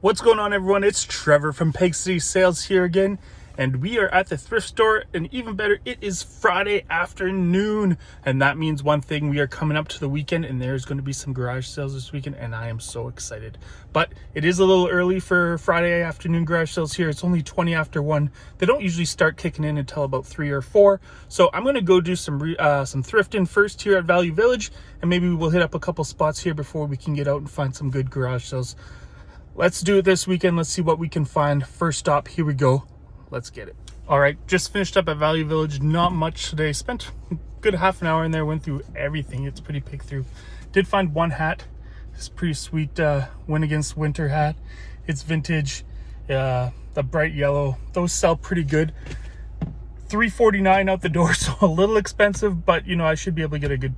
What's going on, everyone? It's Trevor from Peg City Sales here again, and we are at the thrift store, and even better, it is Friday afternoon, and that means one thing: we are coming up to the weekend, and there's going to be some garage sales this weekend, and I am so excited. But it is a little early for Friday afternoon garage sales here. It's only 20 after 1. They don't usually start kicking in until about 3 or 4, so I'm going to go do some thrifting first here at Value Village, and maybe we'll hit up a couple spots here before we can get out and find some good garage sales. Let's do it this weekend. Let's see what we can find. First stop, here we go. Let's get it. All right, just finished up at Value Village. Not much today. Spent a good half an hour in there, went through everything. It's pretty pick through. Did find one hat. It's pretty sweet win against winter hat. It's vintage, the bright yellow. Those sell pretty good. $3.49 out the door, so a little expensive, but you know, I should be able to get a good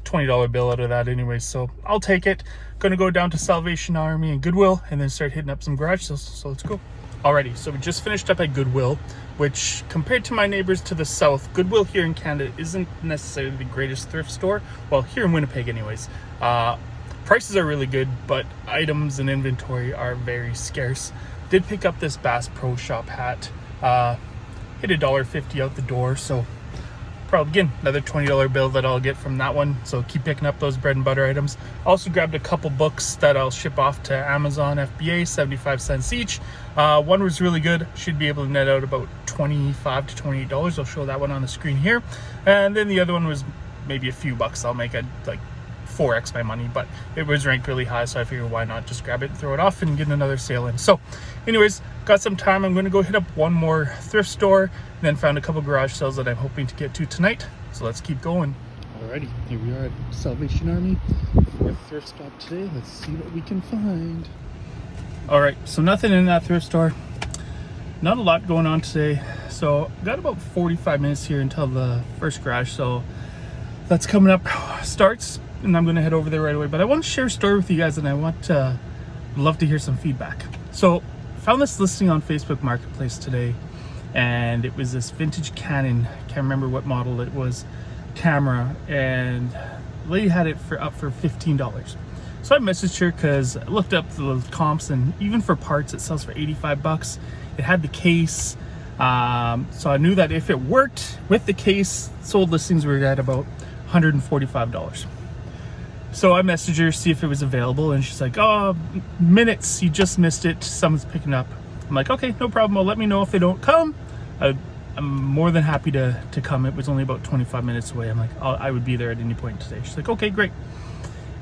$20 bill out of that anyway, so I'll take it. Gonna go down to Salvation Army and Goodwill and then start hitting up some garage sales, so let's go. Alrighty, so we just finished up at Goodwill, which compared to my neighbors to the south, Goodwill here in Canada isn't necessarily the greatest thrift store. Well, here in Winnipeg anyways. Prices are really good, but items and inventory are very scarce. Did pick up this Bass Pro Shop hat. Hit $1.50 out the door, so probably again another $20 bill that I'll get from that one, so keep picking up those bread and butter items. Also grabbed a couple books that I'll ship off to Amazon FBA, 75 cents each. One was really good, should be able to net out about $25 to $28. I'll show that one on the screen here, and then the other one was maybe a few bucks. I'll make it like 4x my money, but it was ranked really high, so I figured why not just grab it and throw it off and get another sale in. So anyways, got some time. I'm going to go hit up one more thrift store, and then found a couple garage sales that I'm hoping to get to tonight, so let's keep going. Alrighty, here we are at Salvation Army, fourth thrift stop today. Let's see what we can find. Alright, so nothing in that thrift store, not a lot going on today, so got about 45 minutes here until the first garage sale that's coming up starts, and I'm going to head over there right away. But I want to share a story with you guys, and I love to hear some feedback. So found this listing on Facebook Marketplace today, and it was this vintage Canon, can't remember what model it was, camera, and the lady had it up for $15. So I messaged her because I looked up the comps, and even for parts it sells for 85 bucks. It had the case, so I knew that if it worked with the case, sold listings were at about $145. So I messaged her, see if it was available, and she's like, oh, minutes, you just missed it, someone's picking up. I'm like, okay, no problem, well, let me know if they don't come. I'm more than happy to come. It was only about 25 minutes away. I'm like, I would be there at any point today. She's like, okay, great.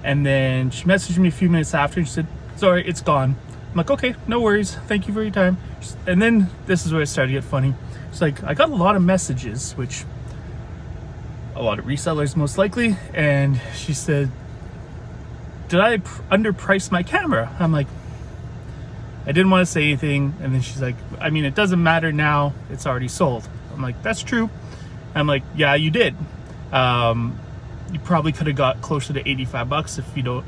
And then she messaged me a few minutes after, and she said, sorry, it's gone. I'm like, okay, no worries, thank you for your time. And then this is where it started to get funny. She's like, I got a lot of messages, which a lot of resellers most likely, and she said, did I underprice my camera? I'm like, I didn't want to say anything. And then she's like, I mean, it doesn't matter now, it's already sold. I'm like, that's true. I'm like, yeah, you did. You probably could have got closer to 85 bucks if you don't,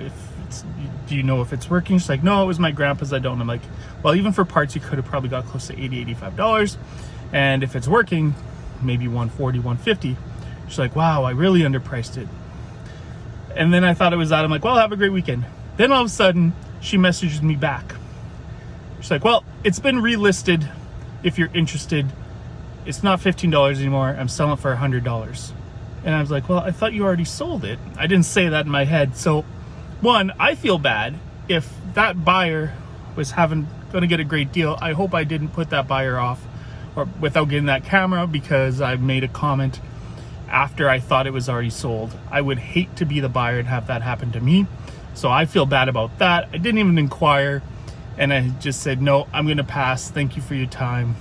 do you know if it's working? She's like, no, it was my grandpa's, I don't. I'm like, well, even for parts, you could have probably got close to $80, $85. And if it's working, maybe 140, 150. She's like, wow, I really underpriced it. And then I thought it was that. I'm like, well, have a great weekend. Then all of a sudden, she messaged me back. She's like, well, it's been relisted if you're interested. It's not $15 anymore. I'm selling it for $100. And I was like, well, I thought you already sold it. I didn't say that in my head. So, one, I feel bad if that buyer was going to get a great deal. I hope I didn't put that buyer off or without getting that camera because I made a comment after I thought it was already sold. I would hate to be the buyer and have that happen to me. So I feel bad about that. I didn't even inquire, and I just said, no, I'm gonna pass. Thank you for your time.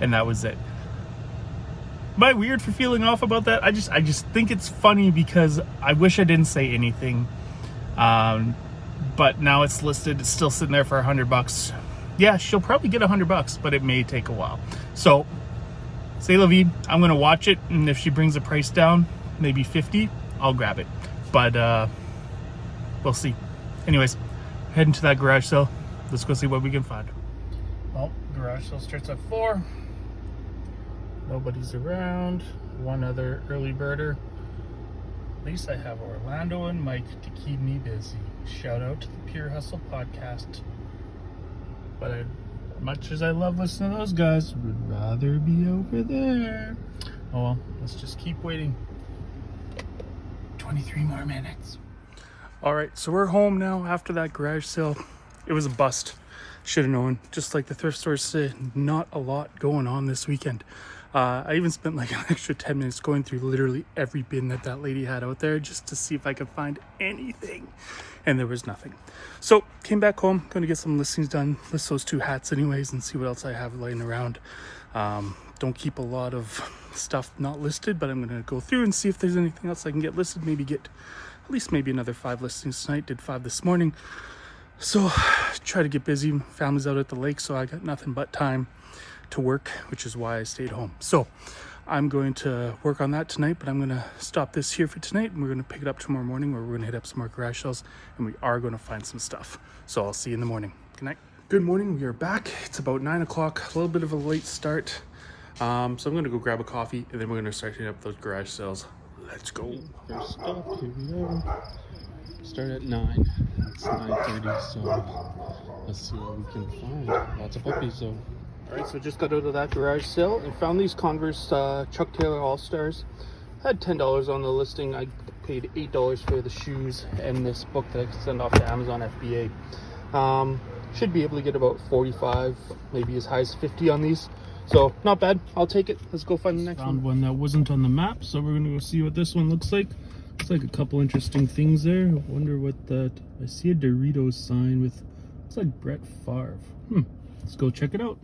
And that was it. Am I weird for feeling off about that? I just think it's funny because I wish I didn't say anything. But now it's listed, it's still sitting there for $100. Yeah, she'll probably get $100, but it may take a while. So say la vie, I'm gonna watch it, and if she brings the price down, maybe 50, I'll grab it. But we'll see. Anyways, heading to that garage sale. Let's go see what we can find. Well, garage sale starts at 4. Nobody's around. One other early birder. At least I have Orlando and Mike to keep me busy. Shout out to the Pure Hustle podcast. But much as I love listening to those guys, would rather be over there. Oh well, let's just keep waiting. 23 more minutes. All right, so we're home now after that garage sale. It was a bust. Should have known. Just like the thrift store said, not a lot going on this weekend. I even spent like an extra 10 minutes going through literally every bin that lady had out there just to see if I could find anything. And there was nothing. So came back home, going to get some listings done, list those 2 hats anyways, and see what else I have laying around. Don't keep a lot of stuff not listed, but I'm going to go through and see if there's anything else I can get listed. Maybe get at least maybe another 5 listings tonight. Did 5 this morning. So try to get busy. Family's out at the lake, so I got nothing but time to work, which is why I stayed home. So I'm going to work on that tonight, but I'm going to stop this here for tonight, and we're going to pick it up tomorrow morning, where we're going to hit up some more garage sales, and we are going to find some stuff. So I'll see you in the morning. Good night. Good morning. We are back. It's about 9 o'clock, a little bit of a late start. So I'm going to go grab a coffee, and then we're going to start hitting up those garage sales. Let's go. First up, here we are. Start at 9. It's 9:30, so let's see what we can find. Lots of puppies though. Alright, so just got out of that garage sale and found these Converse Chuck Taylor All-Stars. Had $10 on the listing. I paid $8 for the shoes and this book that I can send off to Amazon FBA. Should be able to get about 45, maybe as high as 50 on these. So not bad. I'll take it. Let's go find the next one. Found one that wasn't on the map, so we're gonna go see what this one looks like. Looks like a couple interesting things there. I wonder what that. I see a Doritos sign with. Looks like Brett Favre. Let's go check it out.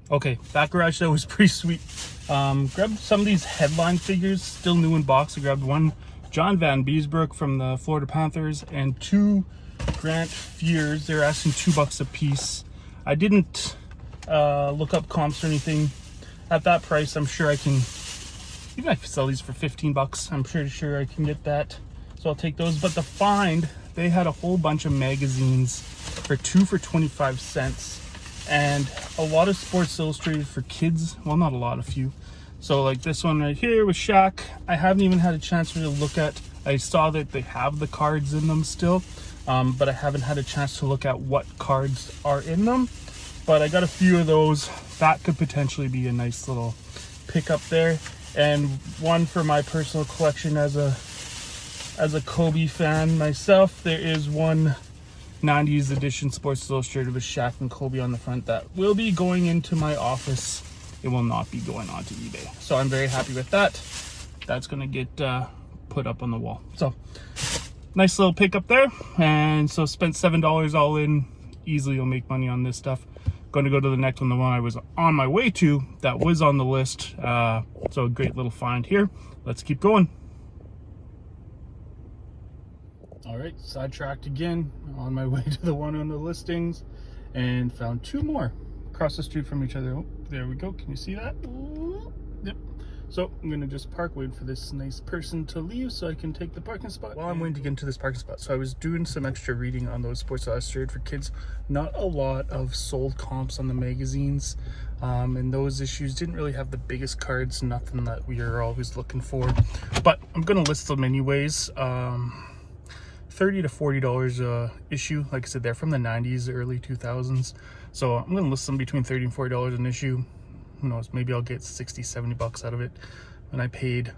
Okay, that garage sale was pretty sweet. Grabbed some of these headline figures, still new in box. I grabbed one John Van Beesbrook from the Florida Panthers and 2 Grant Fears. They're asking $2 a piece. I didn't look up comps or anything. At that price, I'm sure I can. Even I could sell these for $15. I'm pretty sure I can get that. So I'll take those. But the find, they had a whole bunch of magazines for 2 for 25 cents. And a lot of Sports Illustrated for kids. Well, not a lot, a few. So like this one right here with Shaq, I haven't even had a chance to really look at. I saw that they have the cards in them still, but I haven't had a chance to look at what cards are in them. But I got a few of those. That could potentially be a nice little pickup there. And one for my personal collection as a Kobe fan myself. There is one 90s edition Sports Illustrated with Shaq and Kobe on the front that will be going into my office. It will not be going onto eBay. So I'm very happy with that. That's gonna get put up on the wall. So nice little pickup there. And so spent $7 all in. Easily you'll make money on this stuff. Going to go to the next one, the one I was on my way to that was on the list. So a great little find here. Let's keep going. All right, sidetracked again on my way to the one on the listings and found 2 more across the street from each other. Oh, there we go. Can you see that? Yep. So I'm gonna just park, wait for this nice person to leave so I can take the parking spot. While I'm waiting to get into this parking spot, so I was doing some extra reading on those Sports Illustrated for kids. Not a lot of sold comps on the magazines, and those issues didn't really have the biggest cards, nothing that we are always looking for. But I'm gonna list them anyways. $30 to $40 a issue. Like I said, they're from the 90s, early 2000s. So I'm gonna list them between $30 and $40 an issue. Who knows, maybe I'll get 60, 70 bucks out of it. And I paid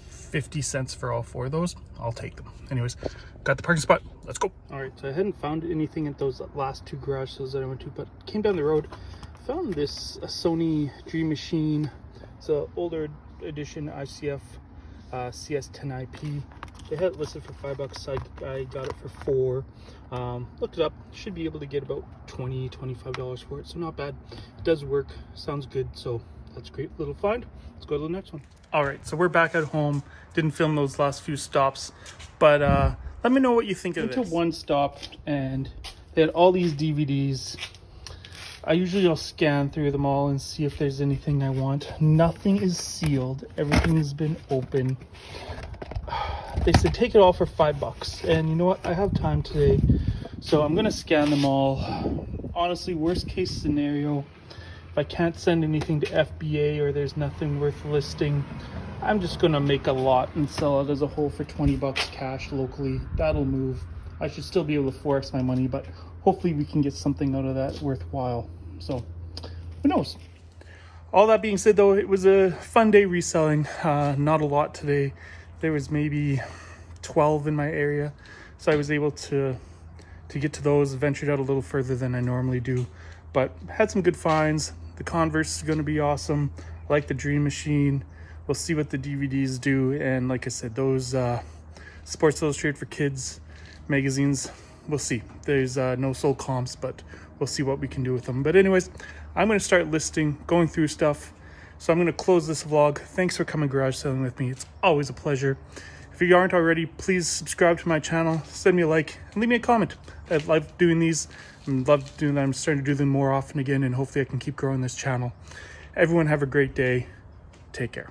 50 cents for all 4 of those. I'll take them. Anyways, got the parking spot. Let's go. All right, so I hadn't found anything at those last 2 garage sales that I went to, but came down the road, found this Sony Dream Machine. It's an older edition ICF CS10IP. They had it listed for $5, so I got it for 4. Looked it up, should be able to get about $20, $25 for it, so not bad. It does work, sounds good, so that's a great little find. Let's go to the next one. All right, so we're back at home. Didn't film those last few stops, but let me know what you think of this. Went to one stop, and they had all these DVDs. I usually will scan through them all and see if there's anything I want. Nothing is sealed. Everything has been open. They said take it all for $5, and you know what, I have time today, so I'm gonna scan them all. Honestly, worst case scenario, if I can't send anything to FBA or there's nothing worth listing, I'm just gonna make a lot and sell it as a whole for $20 cash locally. That'll move. I should still be able to forex my money, but hopefully we can get something out of that worthwhile. So who knows? All that being said, though, it was a fun day reselling. Not a lot today. There was maybe 12 in my area, so I was able to get to those. Ventured out a little further than I normally do, but had some good finds. The Converse is going to be awesome. I like the Dream Machine. We'll see what the DVDs do, and like I said, those Sports Illustrated for Kids magazines, we'll see. There's no sold comps, but we'll see what we can do with them. But anyways, I'm going to start listing, going through stuff. So I'm going to close this vlog. Thanks for coming garage selling with me. It's always a pleasure. If you aren't already, please subscribe to my channel, send me a like, and leave me a comment. I love doing these. I love doing that. I'm starting to do them more often again, and hopefully I can keep growing this channel. Everyone have a great day. Take care.